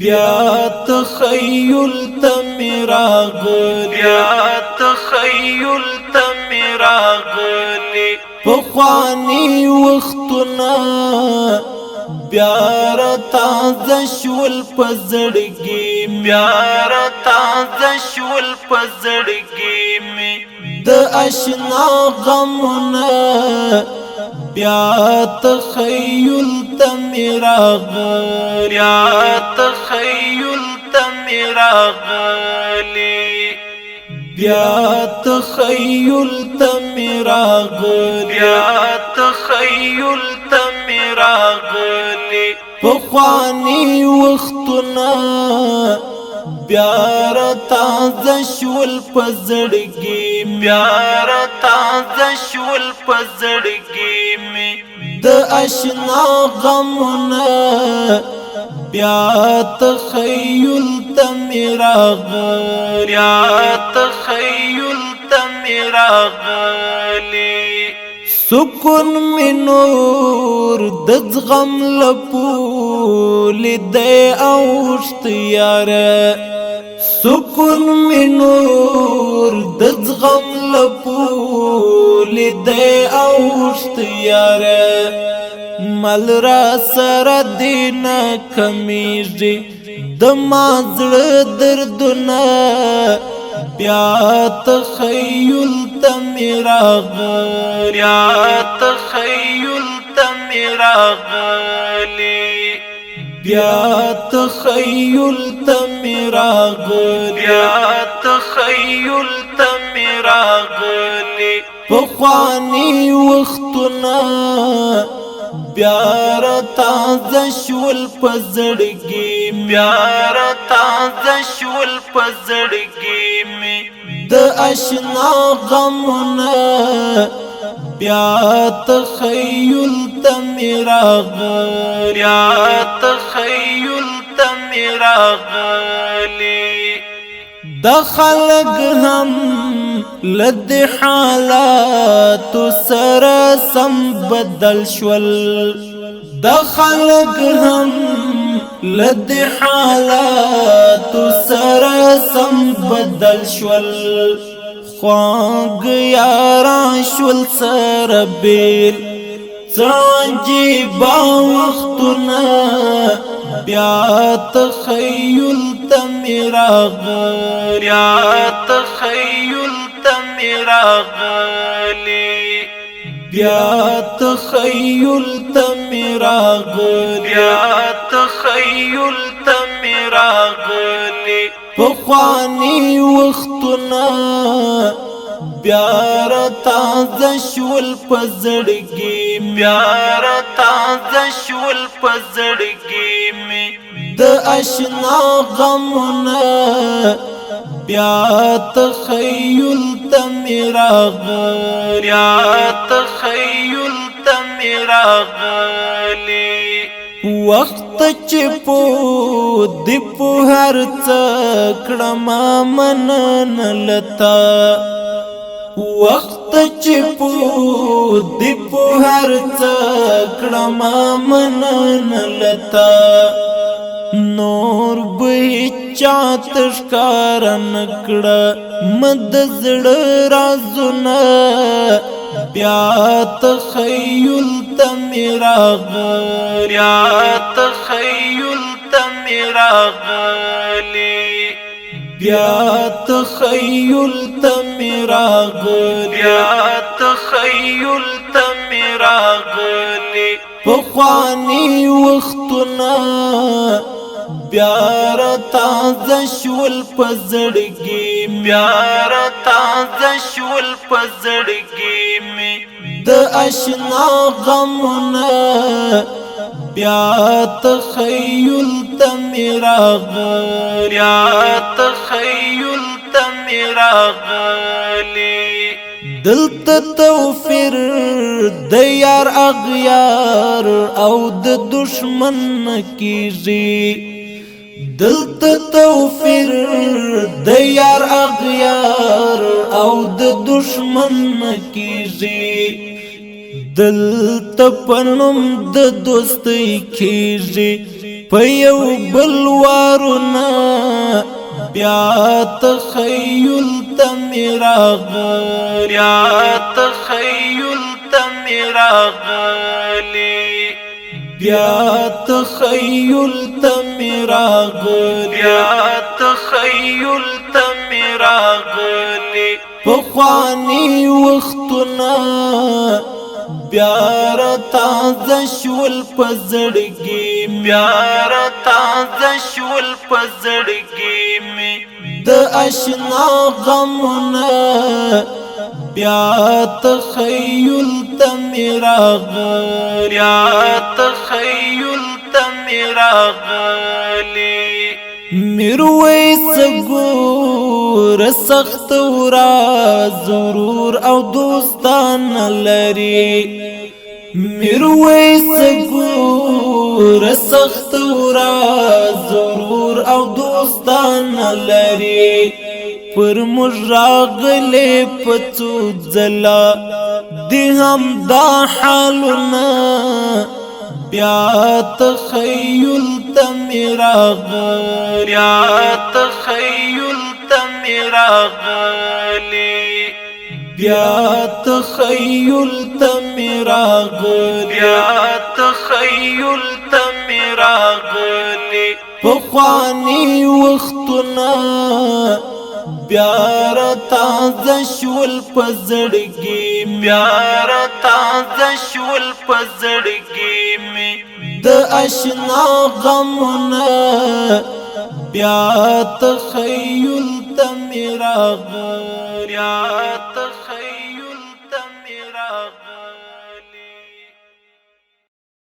بیا تخیل تمیراغلی پخوانی وختنا بیا را تازه شول پزړګي می د آشنا غمونه بیا تخیل تمیراغلی پخوانی وختنا بیا را تازه شول پزړګي می د آشنا غمونه بیا تخیل تمیراغلی سکون می نور د زغم لپول دی اوشت یاره سکون می نور د زغم لپول دی اوشت یاره مل را سره دینا کمیږي د مازړه دردونه بیا تخیل تمیراغلی پخوانی وختنا بیا را تازه شول پزړګي می د آشنا غمونه بیا تخیل تمیراغلی د خلق هم لد حالات سره سم بدل شول د خلق هم لد حالات سره سم بدل شول خواږ یاران شول سره بیل عجیبه وختونه بیا تخیل تمیراغلی پخوانی وختنا بیا را تازه شول پزړګي می د آشنا غمونه بیا تخیل تمیراغلی وخت چې په دی په هر څه کړم منن لتا وخت چې په دی په هر څه کړم منن لتا نور به چات ښکار نکړه مد زړه رازونه بیا تخیل تمیراغلی پخوانی وختنا بیا را تازه شول پزړګي می د آشنا غمونه بیا تخیل تمیراغلی دلته توفیر د یار اغیار او د دشمن کیږي دلته توفیر د یار اغیار او د دشمن کیږي دلته پنوم د دوستۍ کیږي په یو بل وارونه بیا تخیل ته مې راغلی بیا تخیل ته مې راغلی بیا تخیل ته مې راغلی بیا تخیل ته مې راغلی پخواني وختونه بیا را تازه شول په زړګي بیا را تازه شول په زړګي مې د اشنا غمونه بیا تخیل ته مې راغلی بیا تخیل ته مې راغلی میرویس ګور سخت ورځ ضرور او دوستان لري میرویس ګور سخت ورځ ضرور او دوستان لري پر موږ راغلي په څو ځله دې هم دا حالونه بیا تخیل ته مې راغلی بیا تخیل ته مې راغلی بیا تخیل ته مې راغلی بیا تخیل ته مې راغلی پخواني وختونه بیا را تازه شول په زړګي بیا را تازه شول په زړګي مې د اشنا غمونه بیا تخیل ته مې راغلی